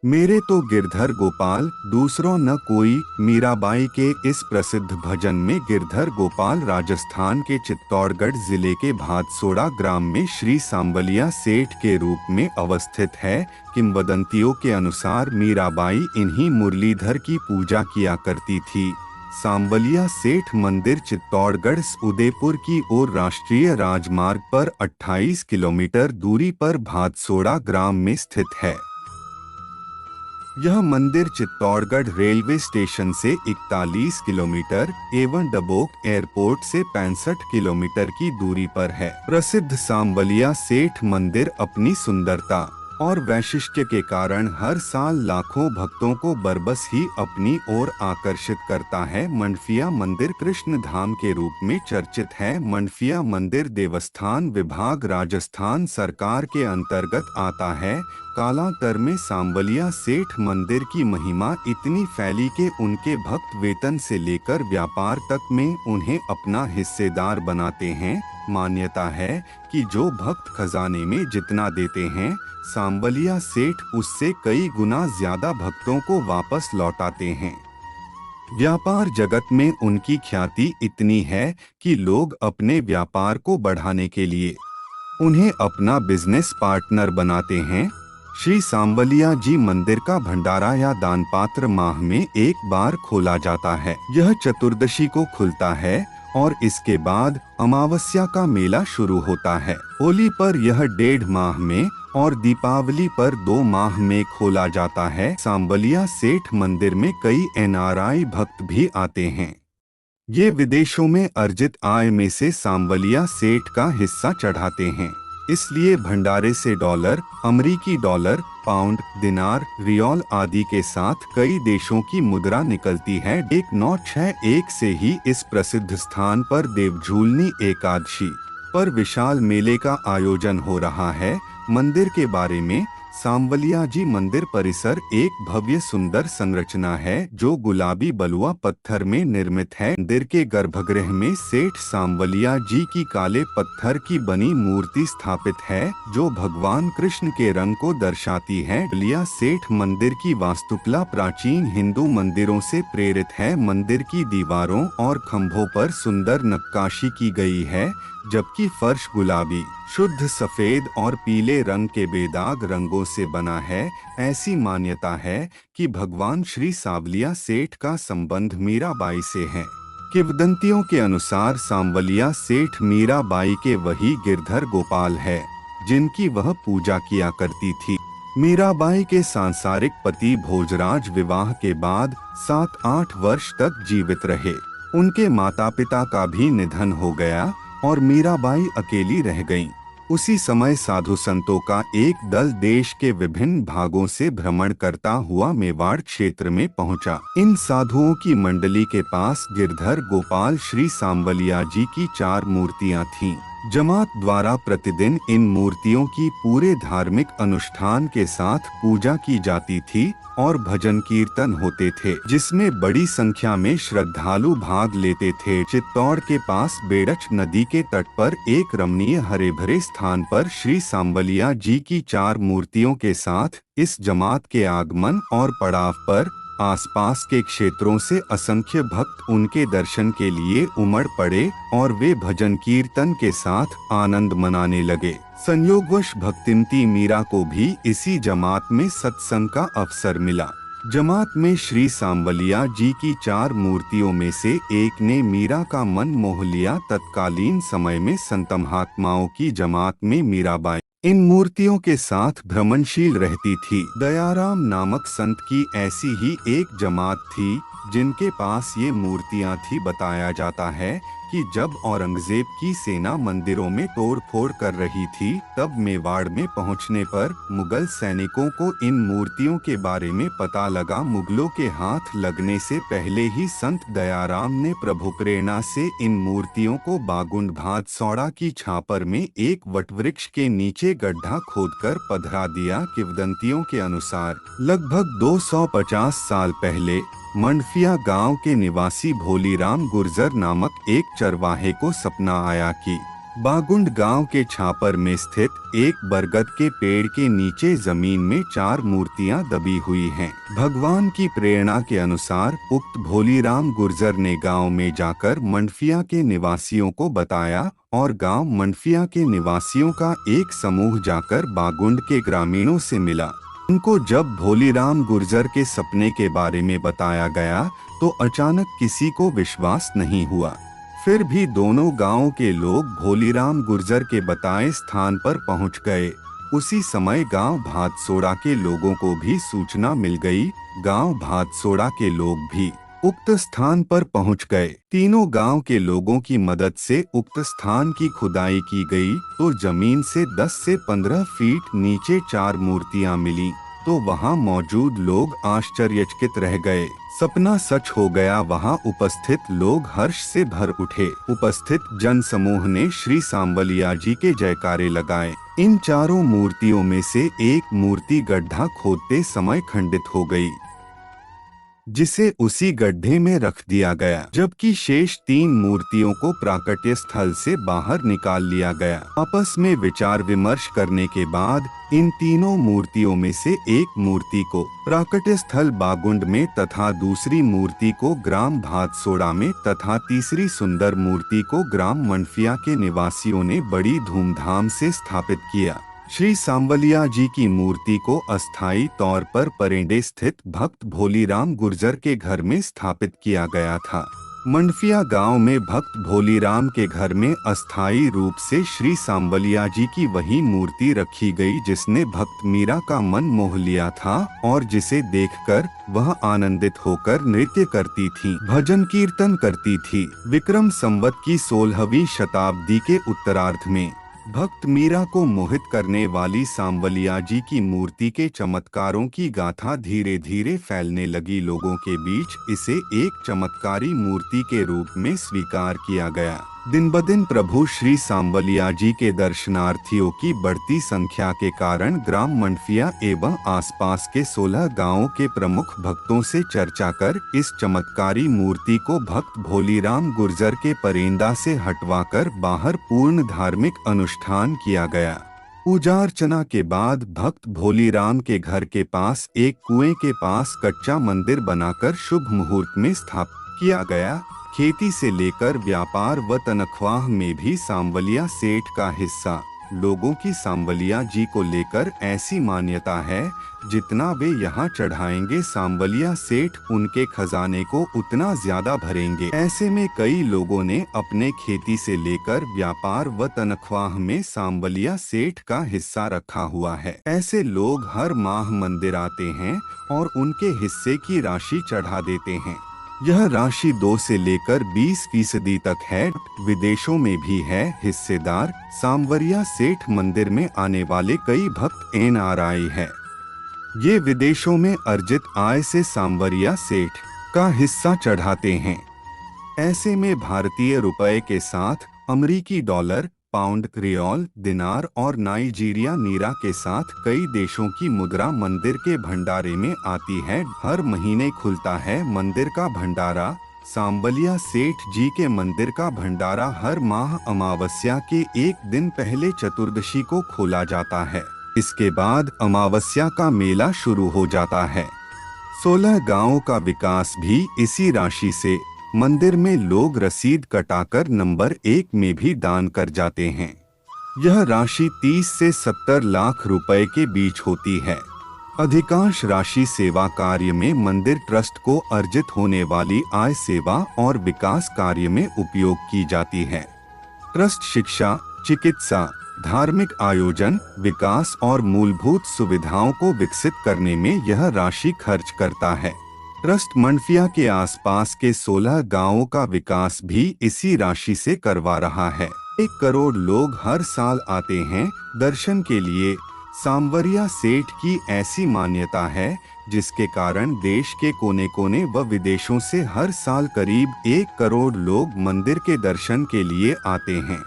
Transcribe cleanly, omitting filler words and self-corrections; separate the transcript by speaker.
Speaker 1: मेरे तो गिरधर गोपाल दूसरों न कोई। मीराबाई के इस प्रसिद्ध भजन में गिरधर गोपाल राजस्थान के चित्तौड़गढ़ जिले के भादसोड़ा ग्राम में श्री सांबलिया सेठ के रूप में अवस्थित है। किंवदंतियों के अनुसार मीराबाई इन्हीं मुरलीधर की पूजा किया करती थी। सांबलिया सेठ मंदिर चित्तौड़गढ़ से उदयपुर की ओर राष्ट्रीय राजमार्ग पर 28 किलोमीटर दूरी पर भादसोड़ा ग्राम में स्थित है। यह मंदिर चित्तौड़गढ़ रेलवे स्टेशन से 41 किलोमीटर एवं डबोक एयरपोर्ट से 65 किलोमीटर की दूरी पर है। प्रसिद्ध सांबलिया सेठ मंदिर अपनी सुंदरता और वैशिष्ट्य के कारण हर साल लाखों भक्तों को बरबस ही अपनी ओर आकर्षित करता है। मंडफिया मंदिर कृष्ण धाम के रूप में चर्चित है। मंडफिया मंदिर देवस्थान विभाग राजस्थान सरकार के अंतर्गत आता है। कालांतर में सांबलिया सेठ मंदिर की महिमा इतनी फैली कि उनके भक्त वेतन से लेकर व्यापार तक में उन्हें अपना हिस्सेदार बनाते हैं। मान्यता है कि जो भक्त खजाने में जितना देते हैं, सांबलिया सेठ उससे कई गुना ज्यादा भक्तों को वापस लौटाते हैं। व्यापार जगत में उनकी ख्याति इतनी है कि लोग अपने व्यापार को बढ़ाने के लिए उन्हें अपना बिजनेस पार्टनर बनाते हैं। श्री सांबलिया जी मंदिर का भंडारा या दान पात्र माह में एक बार खोला जाता है। यह चतुर्दशी को खुलता है और इसके बाद अमावस्या का मेला शुरू होता है। होली पर यह 1.5 माह में और दीपावली पर 2 माह में खोला जाता है। सांबलिया सेठ मंदिर में कई NRI भक्त भी आते हैं। ये विदेशों में अर्जित आय में से सांबलिया सेठ का हिस्सा चढ़ाते हैं। इसलिए भंडारे से डॉलर, अमेरिकी डॉलर, पाउंड, दिनार, रियाल आदि के साथ कई देशों की मुद्रा निकलती है। 1961 से ही इस प्रसिद्ध स्थान पर देवझूलनी एकादशी पर विशाल मेले का आयोजन हो रहा है। मंदिर के बारे में सांबलिया जी मंदिर परिसर एक भव्य सुंदर संरचना है जो गुलाबी बलुआ पत्थर में निर्मित है। मंदिर के गर्भगृह में सेठ सांबलिया जी की काले पत्थर की बनी मूर्ति स्थापित है जो भगवान कृष्ण के रंग को दर्शाती है। सांबलिया सेठ मंदिर की वास्तुकला प्राचीन हिंदू मंदिरों से प्रेरित है। मंदिर की दीवारों और खंभों पर सुंदर नक्काशी की गई है, जबकि फर्श गुलाबी, शुद्ध सफेद और पीले रंग के बेदाग रंगों से बना है। ऐसी मान्यता है कि भगवान श्री सांबलिया सेठ का संबंध मीराबाई से है। किंवदंतियों के अनुसार सांबलिया सेठ मीराबाई के वही गिरधर गोपाल है जिनकी वह पूजा किया करती थी। मीराबाई के सांसारिक पति भोजराज विवाह के बाद 7-8 वर्ष तक जीवित रहे। उनके माता पिता का भी निधन हो गया और मीराबाई अकेली रह गईं। उसी समय साधु संतों का एक दल देश के विभिन्न भागों से भ्रमण करता हुआ मेवाड़ क्षेत्र में पहुंचा। इन साधुओं की मंडली के पास गिरधर गोपाल श्री सांबलिया जी की 4 मूर्तियां थीं। जमात द्वारा प्रतिदिन इन मूर्तियों की पूरे धार्मिक अनुष्ठान के साथ पूजा की जाती थी और भजन कीर्तन होते थे, जिसमें बड़ी संख्या में श्रद्धालु भाग लेते थे। चित्तौड़ के पास बेड़च नदी के तट पर एक रमणीय हरे भरे स्थान पर श्री सांबलिया जी की 4 मूर्तियों के साथ इस जमात के आगमन और पड़ाव पर आसपास के क्षेत्रों से असंख्य भक्त उनके दर्शन के लिए उमड़ पड़े और वे भजन कीर्तन के साथ आनंद मनाने लगे। संयोगवश भक्तिमती मीरा को भी इसी जमात में सत्संग का अवसर मिला। जमात में श्री सांबलिया जी की 4 मूर्तियों में से एक ने मीरा का मन मोह लिया। तत्कालीन समय में संत महात्माओं की जमात में मीराबाई इन मूर्तियों के साथ भ्रमणशील रहती थी। दयाराम नामक संत की ऐसी ही एक जमात थी जिनके पास ये मूर्तियां थी। बताया जाता है कि जब औरंगजेब की सेना मंदिरों में तोड़फोड़ कर रही थी, तब मेवाड़ में पहुंचने पर मुगल सैनिकों को इन मूर्तियों के बारे में पता लगा। मुगलों के हाथ लगने से पहले ही संत दयाराम ने प्रभु प्रेरणा से इन मूर्तियों को बागुंड भादसौड़ा की छापर में एक वटवृक्ष के नीचे गड्ढा खोदकर पधरा दिया। किंवदंतियों के अनुसार लगभग 250 साल पहले मंडफिया गांव के निवासी भोलीराम गुर्जर नामक एक चरवाहे को सपना आया कि बागुंड गांव के छापर में स्थित एक बरगद के पेड़ के नीचे जमीन में 4 मूर्तियां दबी हुई हैं। भगवान की प्रेरणा के अनुसार उक्त भोलीराम गुर्जर ने गांव में जाकर मंडफिया के निवासियों को बताया और गांव मंडफिया के निवासियों का एक समूह जाकर बागुंड के ग्रामीणों से मिला। उनको जब भोलीराम गुर्जर के सपने के बारे में बताया गया तो अचानक किसी को विश्वास नहीं हुआ। फिर भी दोनों गांवों के लोग भोलीराम गुर्जर के बताए स्थान पर पहुंच गए। उसी समय गांव भातसोड़ा के लोगों को भी सूचना मिल गई। गांव भातसोड़ा के लोग भी उक्त स्थान पर पहुंच गए। तीनों गांव के लोगों की मदद से उक्त स्थान की खुदाई की गई तो जमीन से 10 से 15 फीट नीचे 4 मूर्तियां मिली। तो वहां मौजूद लोग आश्चर्यचकित रह गए। सपना सच हो गया। वहां उपस्थित लोग हर्ष से भर उठे। उपस्थित जन समूह ने श्री सांवलिया जी के जयकारे लगाए। इन 4 मूर्तियों में से एक मूर्ति गड्ढा खोदते समय खंडित हो गई, जिसे उसी गड्ढे में रख दिया गया, जबकि शेष 3 मूर्तियों को प्राकट्य स्थल से बाहर निकाल लिया गया। आपस में विचार विमर्श करने के बाद इन तीनों मूर्तियों में से एक मूर्ति को प्राकट्य स्थल बागुंड में तथा दूसरी मूर्ति को ग्राम भातसोड़ा में तथा तीसरी सुंदर मूर्ति को ग्राम मंडफिया के निवासियों ने बड़ी धूमधाम से स्थापित किया। श्री सांवलिया जी की मूर्ति को अस्थायी तौर पर परेंडे स्थित भक्त भोलीराम गुर्जर के घर में स्थापित किया गया था। मंडफिया गांव में भक्त भोलीराम के घर में अस्थायी रूप से श्री सांवलिया जी की वही मूर्ति रखी गई जिसने भक्त मीरा का मन मोह लिया था और जिसे देखकर वह आनंदित होकर नृत्य करती थी, भजन कीर्तन करती थी। विक्रम संवत की 16वीं शताब्दी के उत्तरार्ध में भक्त मीरा को मोहित करने वाली सांवलिया जी की मूर्ति के चमत्कारों की गाथा धीरे धीरे फैलने लगी। लोगों के बीच इसे एक चमत्कारी मूर्ति के रूप में स्वीकार किया गया। दिन ब दिन प्रभु श्री सांवलिया जी के दर्शनार्थियों की बढ़ती संख्या के कारण ग्राम मंडफिया एवं आसपास के 16 गांवों के प्रमुख भक्तों से चर्चा कर इस चमत्कारी मूर्ति को भक्त भोलीराम गुर्जर के परेंदा से हटवाकर बाहर पूर्ण धार्मिक अनुष्ठान किया गया। पूजा अर्चना के बाद भक्त भोलीराम के घर के पास एक कुएं के पास कच्चा मंदिर बनाकर शुभ मुहूर्त में स्थापित किया गया। खेती से लेकर व्यापार व तनख्वाह में भी सांवलिया सेठ का हिस्सा। लोगों की सांवलिया जी को लेकर ऐसी मान्यता है, जितना वे यहाँ चढ़ाएंगे सांवलिया सेठ उनके खजाने को उतना ज्यादा भरेंगे। ऐसे में कई लोगों ने अपने खेती से लेकर व्यापार व तनख्वाह में सांवलिया सेठ का हिस्सा रखा हुआ है। ऐसे लोग हर माह मंदिर आते हैं और उनके हिस्से की राशि चढ़ा देते हैं। यह राशि 2 से लेकर 20% तक है। विदेशों में भी है हिस्सेदार। सांवलिया सेठ मंदिर में आने वाले कई भक्त NRI है। ये विदेशों में अर्जित आय से सांवलिया सेठ का हिस्सा चढ़ाते हैं। ऐसे में भारतीय रुपए के साथ अमेरिकी डॉलर, पाउंड, रियाल, दिनार और नाइजीरिया नीरा के साथ कई देशों की मुद्रा मंदिर के भंडारे में आती है। हर महीने खुलता है मंदिर का भंडारा। सांवलिया सेठ जी के मंदिर का भंडारा हर माह अमावस्या के एक दिन पहले चतुर्दशी को खोला जाता है। इसके बाद अमावस्या का मेला शुरू हो जाता है। 16 गांवों का विकास भी इसी राशि से। मंदिर में लोग रसीद कटाकर नंबर 1 में भी दान कर जाते हैं। यह राशि 30 से 70 लाख रुपए के बीच होती है। अधिकांश राशि सेवा कार्य में मंदिर ट्रस्ट को अर्जित होने वाली आय सेवा और विकास कार्य में उपयोग की जाती है। ट्रस्ट शिक्षा, चिकित्सा, धार्मिक आयोजन, विकास और मूलभूत सुविधाओं को विकसित करने में यह राशि खर्च करता है। ट्रस्ट मंडफिया के आसपास के 16 गांवों का विकास भी इसी राशि से करवा रहा है। 1 करोड़ लोग हर साल आते हैं दर्शन के लिए। सांवलिया सेठ की ऐसी मान्यता है जिसके कारण देश के कोने कोने व विदेशों से हर साल करीब 1 करोड़ लोग मंदिर के दर्शन के लिए आते हैं।